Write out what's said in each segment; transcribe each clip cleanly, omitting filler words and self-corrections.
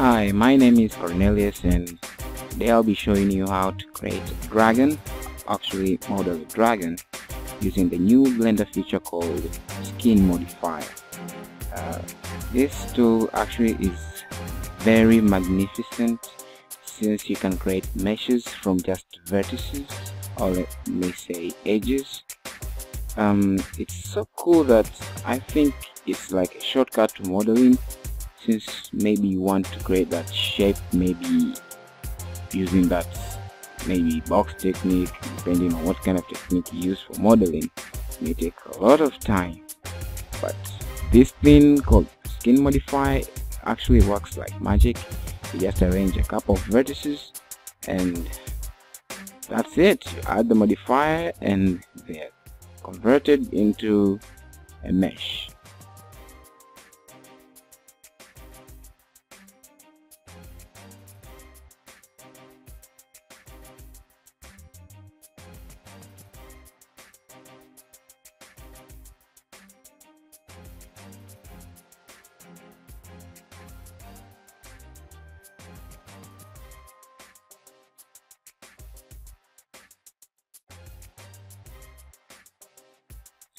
Hi, my name is Cornelius, and today I'll be showing you how to create a dragon, actually model a dragon, using the new Blender feature called Skin Modifier. This tool actually is very magnificent since you can create meshes from just vertices, or let me say edges. It's so cool that I think it's like a shortcut to modeling, since maybe you want to create that shape, maybe using that box technique, depending on what kind of technique you use for modeling. It may take a lot of time, but this thing called Skin Modifier actually works like magic. You just arrange a couple of vertices and that's it. You add the modifier and they're converted into a mesh.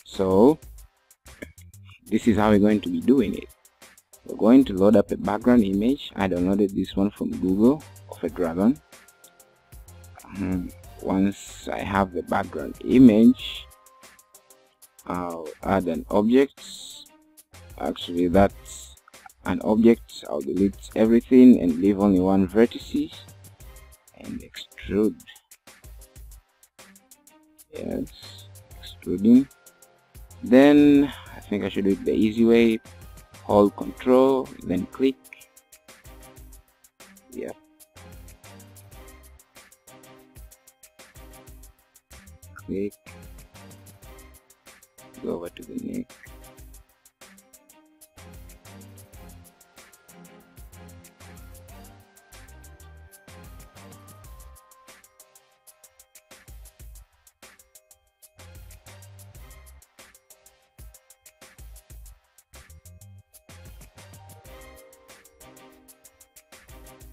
So this is how we're going to be doing it. We're going to load up a background image. I downloaded this one from Google of a dragon. Once I have the background image, I'll add an object. Actually, that's an object. I'll delete everything and leave only one vertices and extrude. Yes, extruding. Then I think I should do it the easy way. Hold Control, then click. Yep. Click. Go over to the neck.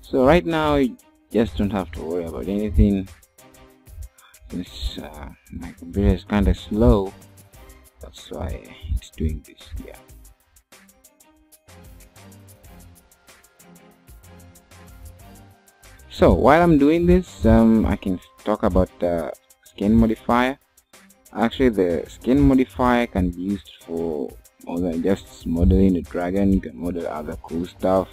So right now you just don't have to worry about anything, since my computer is kind of slow. That's why it's doing this. Yeah. So while I'm doing this, I can talk about the skin modifier. Actually, the skin modifier can be used for more than just modeling a dragon. You can model other cool stuff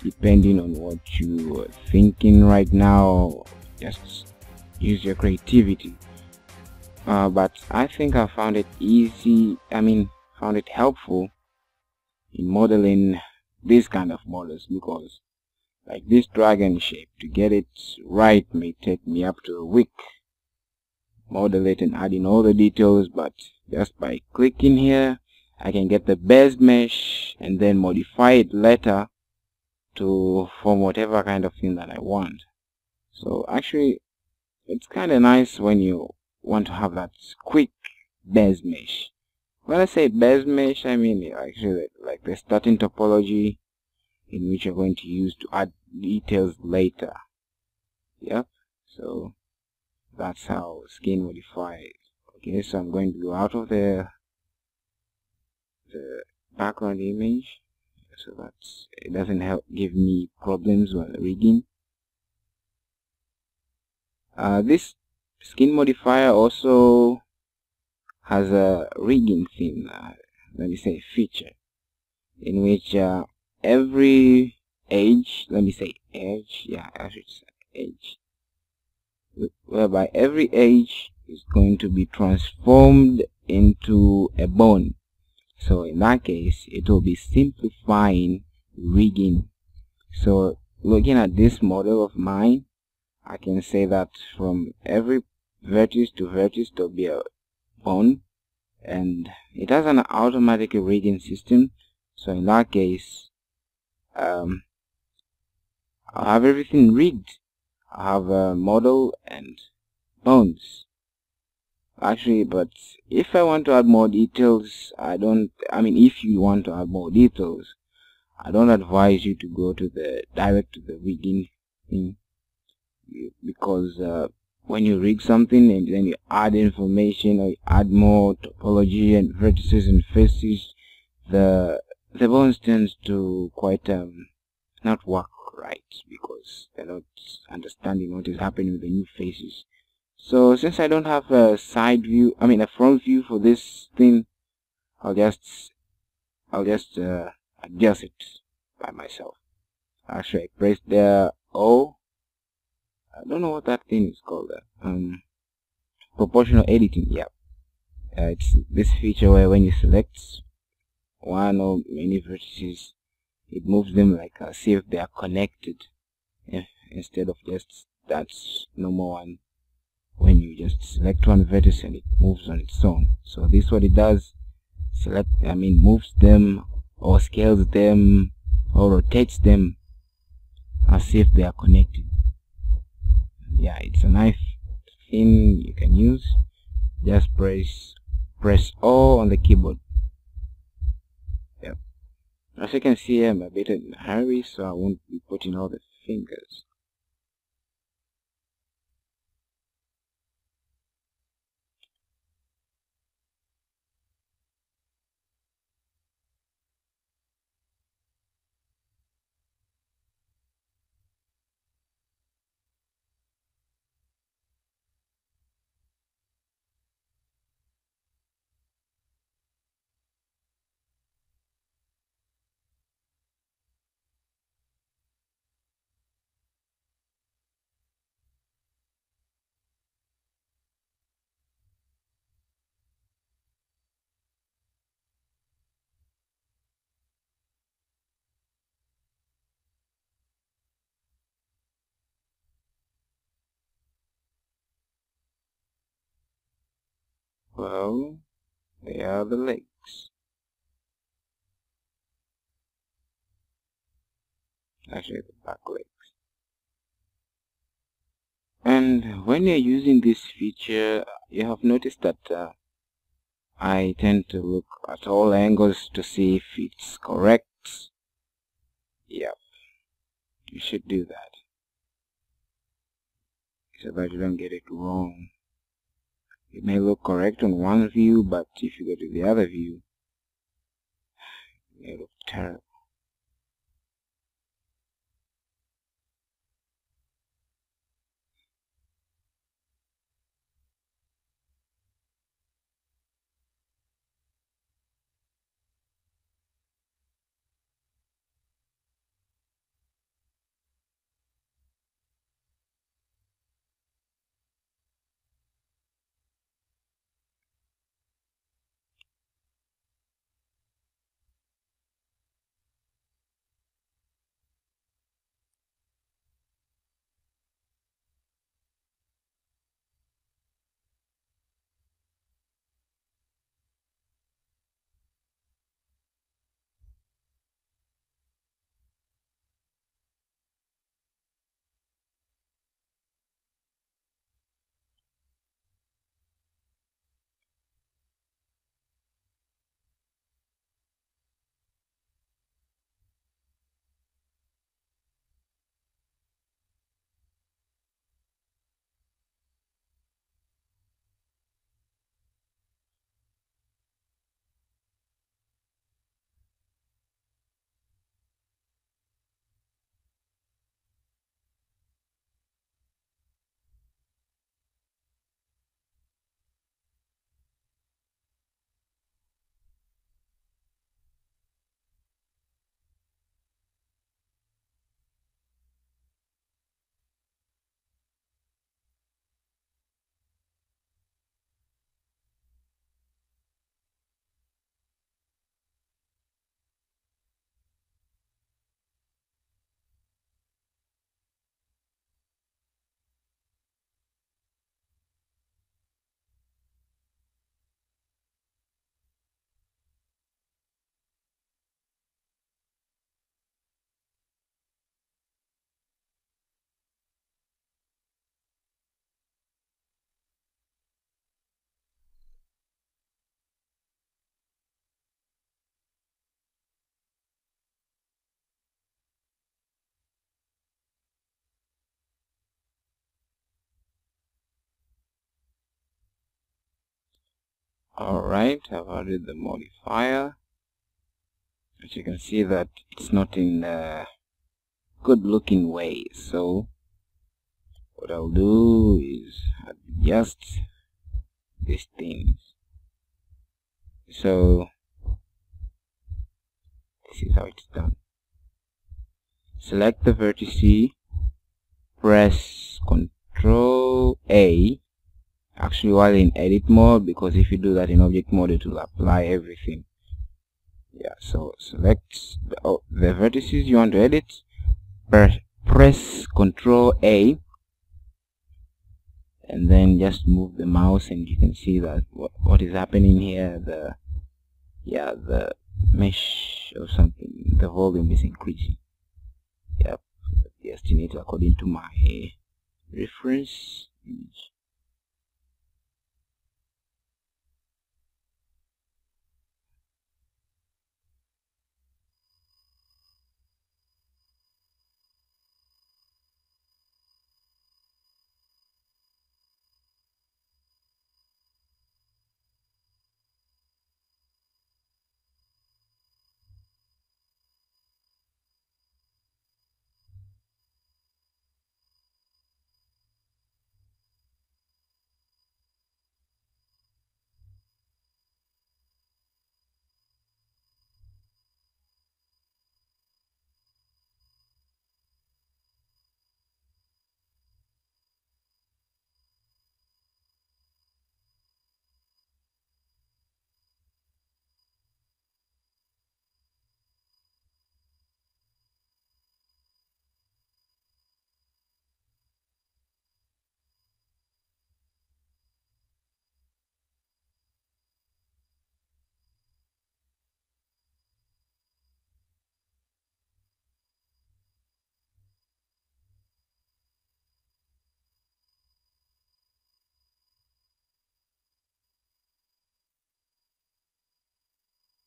depending on what you are thinking right now. Just use your creativity. But I think I found it found it helpful in modeling this kind of models, because like this dragon shape, to get it right may take me up to a week. Model it and add in all the details, but just by clicking here I can get the base mesh and then modify it later to form whatever kind of thing that I want. So actually it's kind of nice when you want to have that quick base mesh. When I say base mesh, I mean actually like the starting topology in which you're going to use to add details later. Yep. So that's how skin modifier is. Okay, so I'm going to go out of the background image, so that it doesn't give me problems while rigging. This skin modifier also has a rigging thing, let me say feature, in which every edge, I should say edge, whereby every edge is going to be transformed into a bone. So in that case, it will be simplifying rigging. So looking at this model of mine, I can say that from every vertex to vertex there will be a bone, and it has an automatic rigging system. So in that case, I'll have everything rigged. I have a model and bones. Actually, but if I want to add more details, if you want to add more details, I don't advise you to go to the direct to the rigging thing, because when you rig something and then you add information or you add more topology and vertices and faces, the bones tends to quite not work right, because they're not understanding what is happening with the new faces. So since I don't have a side view, I mean a front view for this thing, I'll just adjust it by myself. Actually, I press the O. I don't know what that thing is called. Proportional editing. Yeah, it's this feature where when you select one or many vertices, it moves them like see if they are connected, instead of just that normal one. When you just select one vertex and it moves on its own. So this is what it does. Moves them or scales them or rotates them as if they are connected. Yeah, it's a nice thing you can use. Just press O on the keyboard. Yeah. As you can see, I'm a bit in a hurry, so I won't be putting all the fingers. Well, they are the legs. Actually, the back legs. And when you're using this feature, you have noticed that I tend to look at all angles to see if it's correct. Yep, you should do that, so that you don't get it wrong. It may look correct on one view, but if you go to the other view, it may look terrible. Alright, I've added the modifier. As you can see that it's not in a good looking way, so what I'll do is adjust these things. So this is how it's done. Select the vertice, press Ctrl A, actually while in edit mode, because if you do that in object mode it will apply everything. Yeah, so select the vertices you want to edit, press Ctrl A, and then just move the mouse and you can see that what is happening here. The mesh or something, the volume is increasing. Yep, the estimate according to my reference image.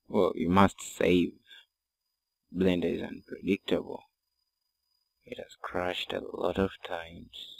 Well, you must save. Blender is unpredictable. It has crashed a lot of times.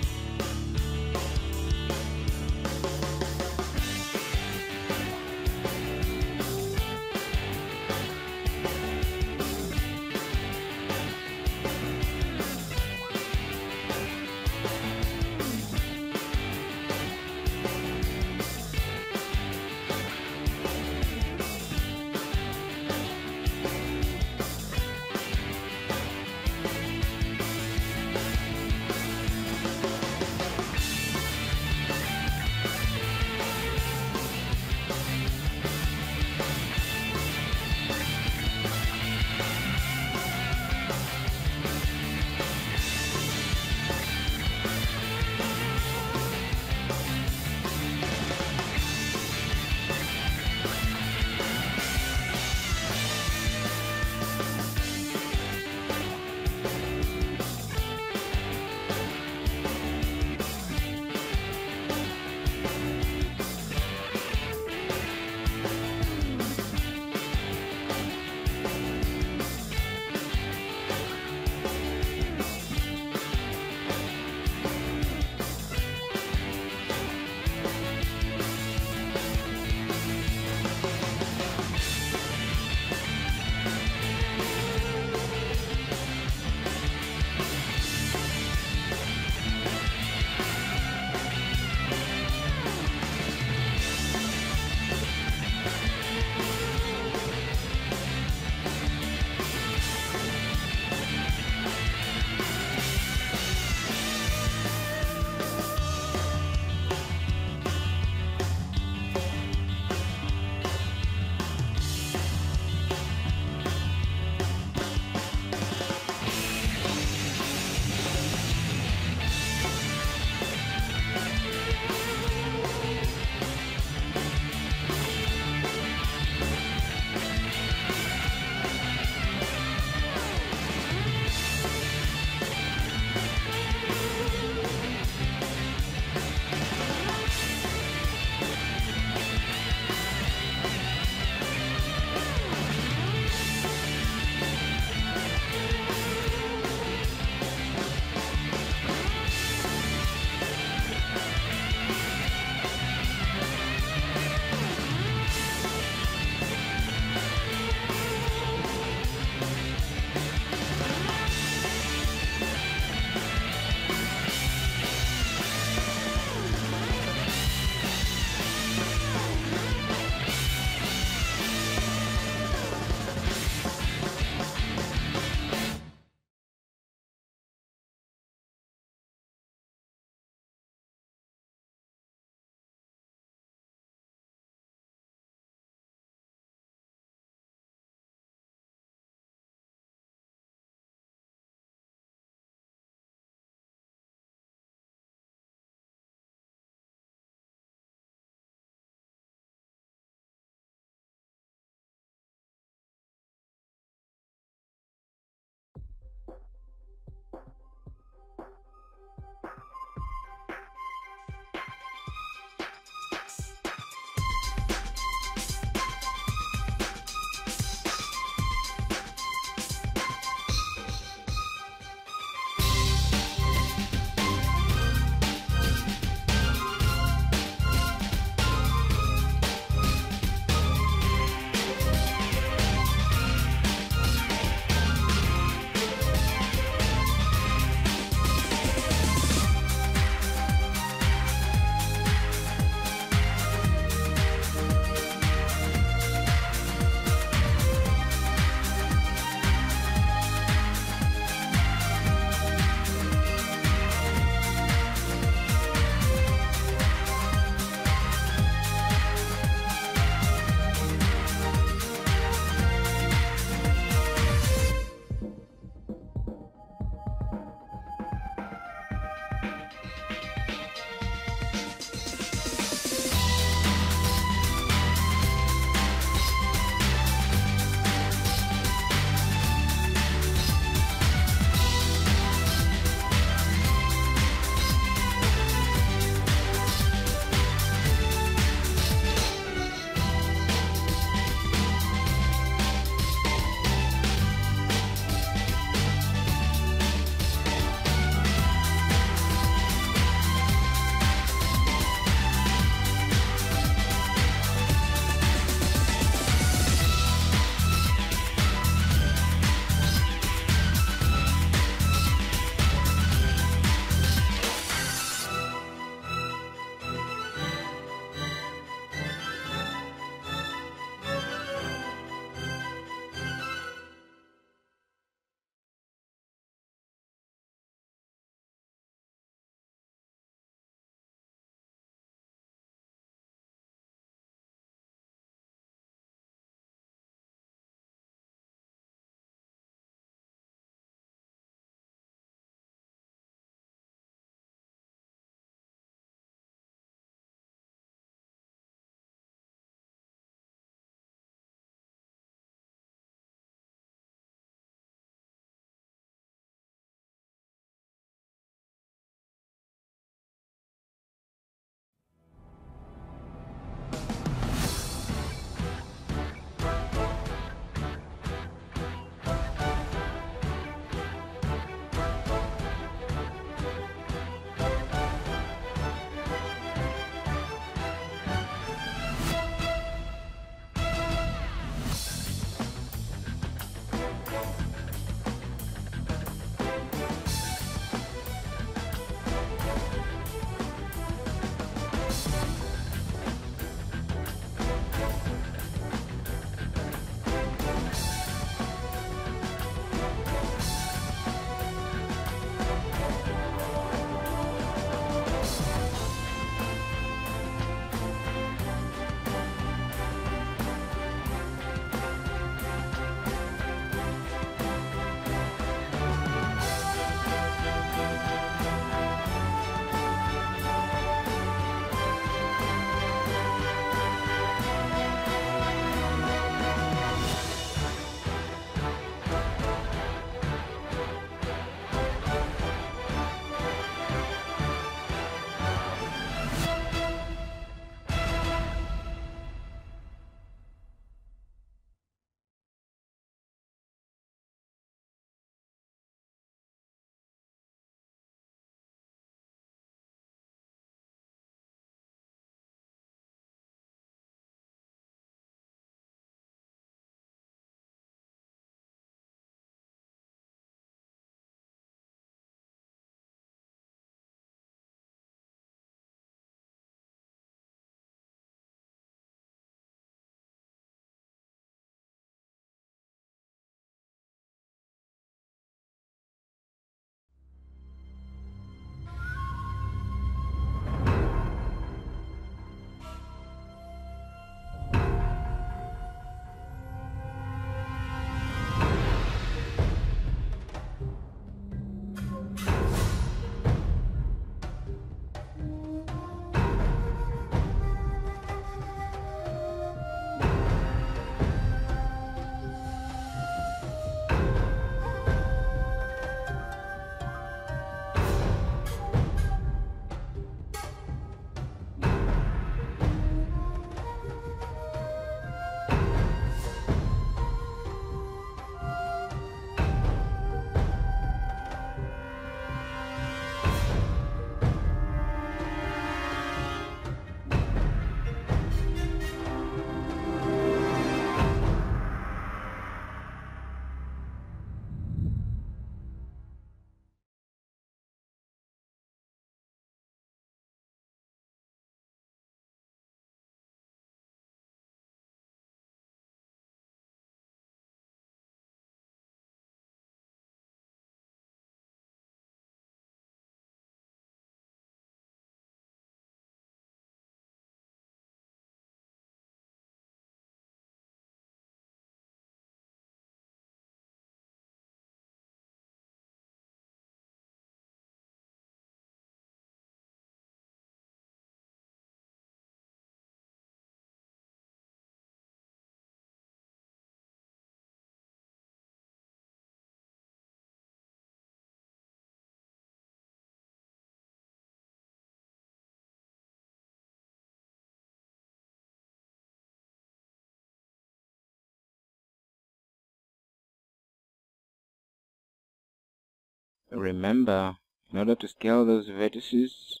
remember, in order to scale those vertices,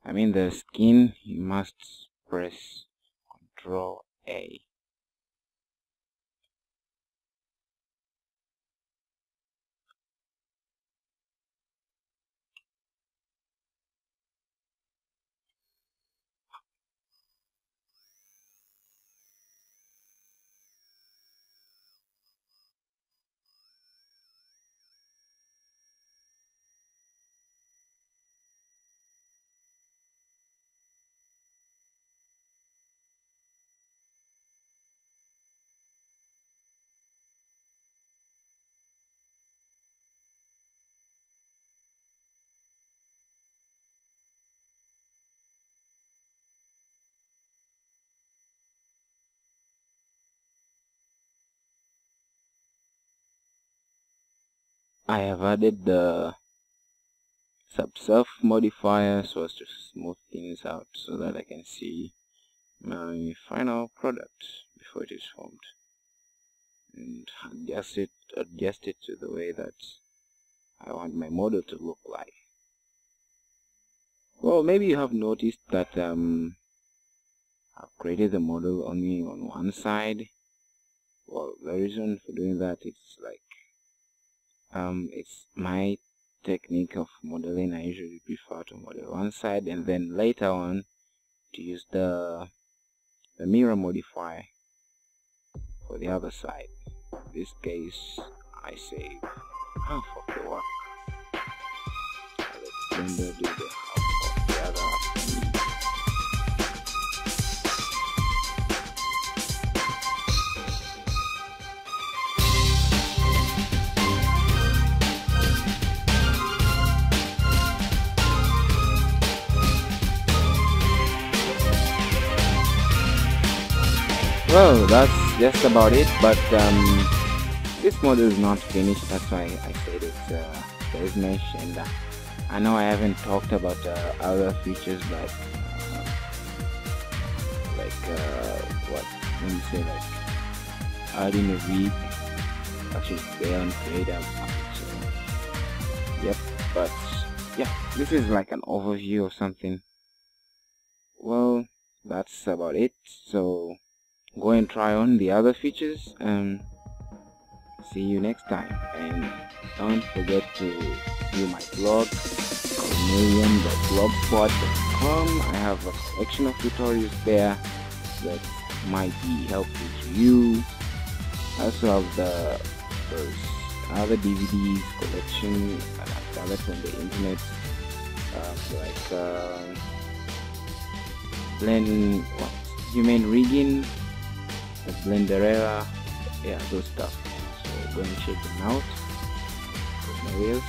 the skin, you must press Ctrl A. I have added the subsurf modifier so as to smooth things out so that I can see my final product before it is formed, and adjust it to the way that I want my model to look like. Well, maybe you have noticed that I've created the model only on one side. Well, the reason for doing that is like it's my technique of modeling. I usually prefer to model one side and then later on to use the mirror modifier for the other side. In this case, I save half of the work. Let Blender do the half of the other half. Well, that's just about it, but this model is not finished. That's why I said it's phase mesh, and I know I haven't talked about other features like what when you say like adding a week, actually there on creative. So, yep, but yeah, this is like an overview of something. Well, that's about it. So go and try on the other features, and see you next time. And don't forget to view my blog, million.blogspot.com. I have a collection of tutorials there that might be helpful to you. I also have those other DVDs collection that I've gathered from the internet, human rigging, the Blenderera, yeah, those stuff. So go and check them out. Cornelius.